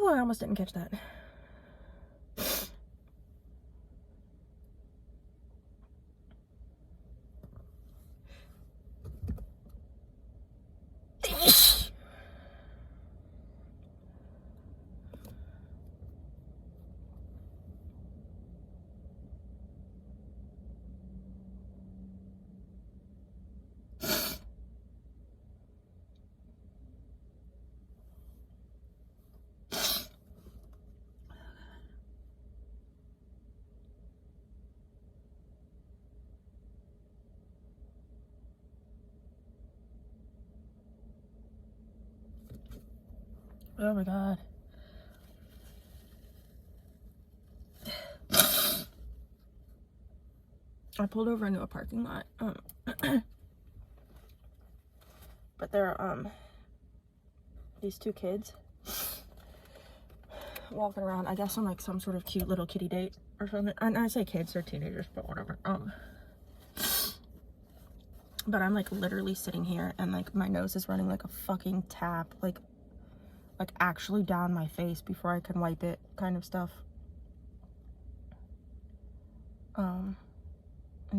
Oh, I almost didn't catch that. Oh my god. I pulled over into a parking lot. But there are these two kids walking around, I guess on like some sort of cute little kitty date or something. And I say kids, they're teenagers, but whatever. But I'm like literally sitting here and like my nose is running like a fucking tap, like actually down my face before I can wipe it, kind of stuff. And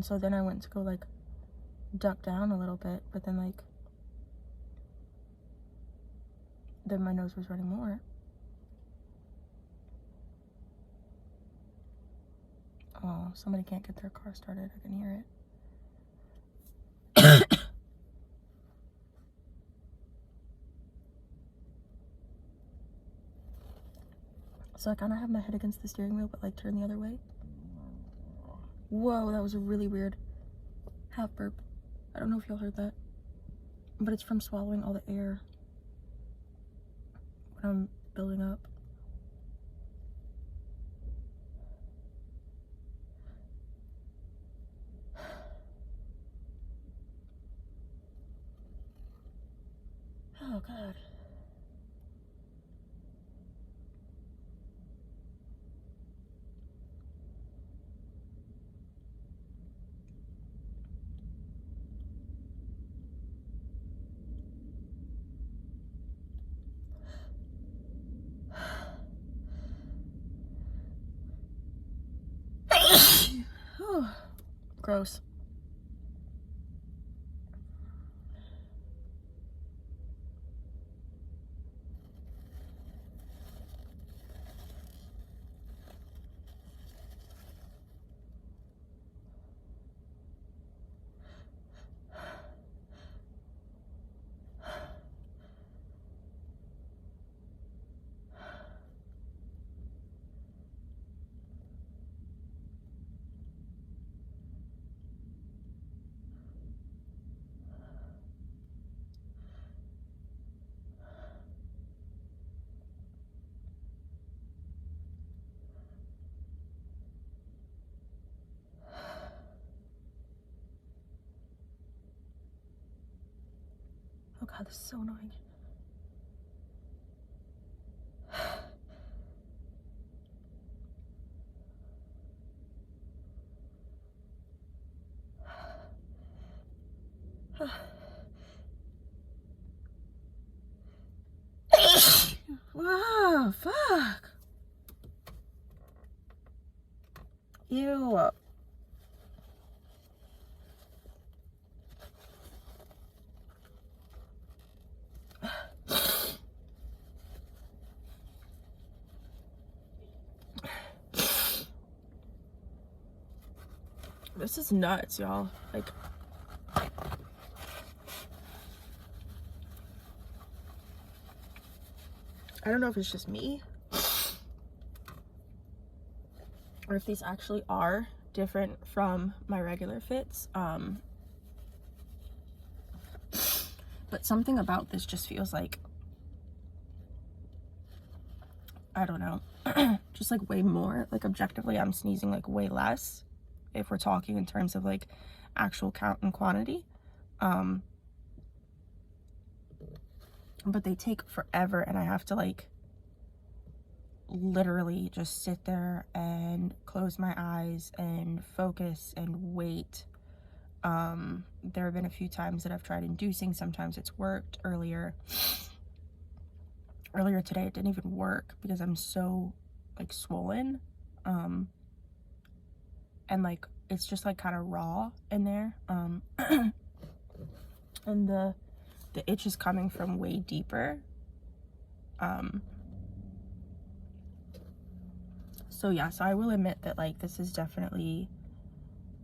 so then I went to go like duck down a little bit, but then like then my nose was running more. Oh, somebody can't get their car started. I can hear it. So I kind of have my head against the steering wheel, but like turn the other way. Whoa, that was a really weird half burp. I don't know if y'all heard that, but it's from swallowing all the air when I'm building up. Oh god. Oh, gross. Oh god, this is so annoying. Wow, fuck. Ew. This is nuts, y'all. Like, I don't know if it's just me or if these actually are different from my regular fits. But something about this just feels like, I don't know, just like way more. Like objectively, I'm sneezing like way less if we're talking in terms of like actual count and quantity. But they take forever and I have to like literally just sit there and close my eyes and focus and wait. There have been a few times that I've tried inducing. Sometimes it's worked earlier. earlier today it didn't even work because I'm so like swollen, and like it's just like kind of raw in there, and the itch is coming from way deeper. So yeah, so I will admit that like this is definitely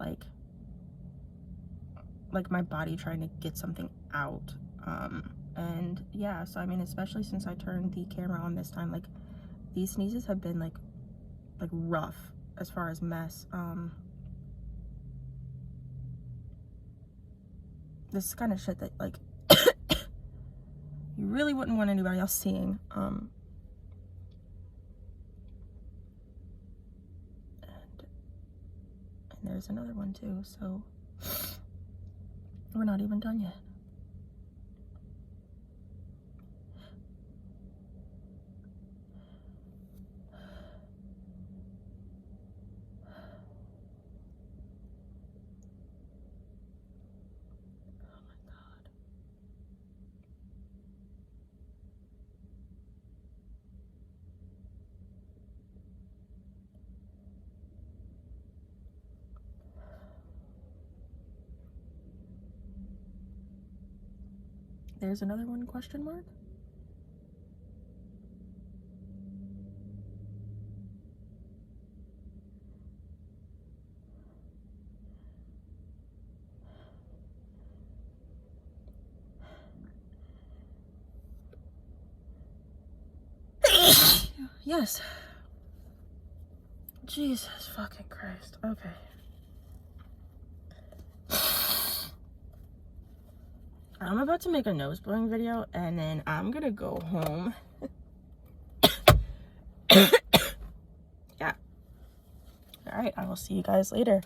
like my body trying to get something out. And yeah, so I mean, especially since I turned the camera on this time, like these sneezes have been like rough as far as mess. This is kind of shit that like you really wouldn't want anybody else seeing. And there's another one too, so we're not even done yet. There's another one, question mark? Yes. Jesus fucking Christ. Okay. I'm about to make a nose blowing video and then I'm gonna go home. Yeah. Alright, I will see you guys later.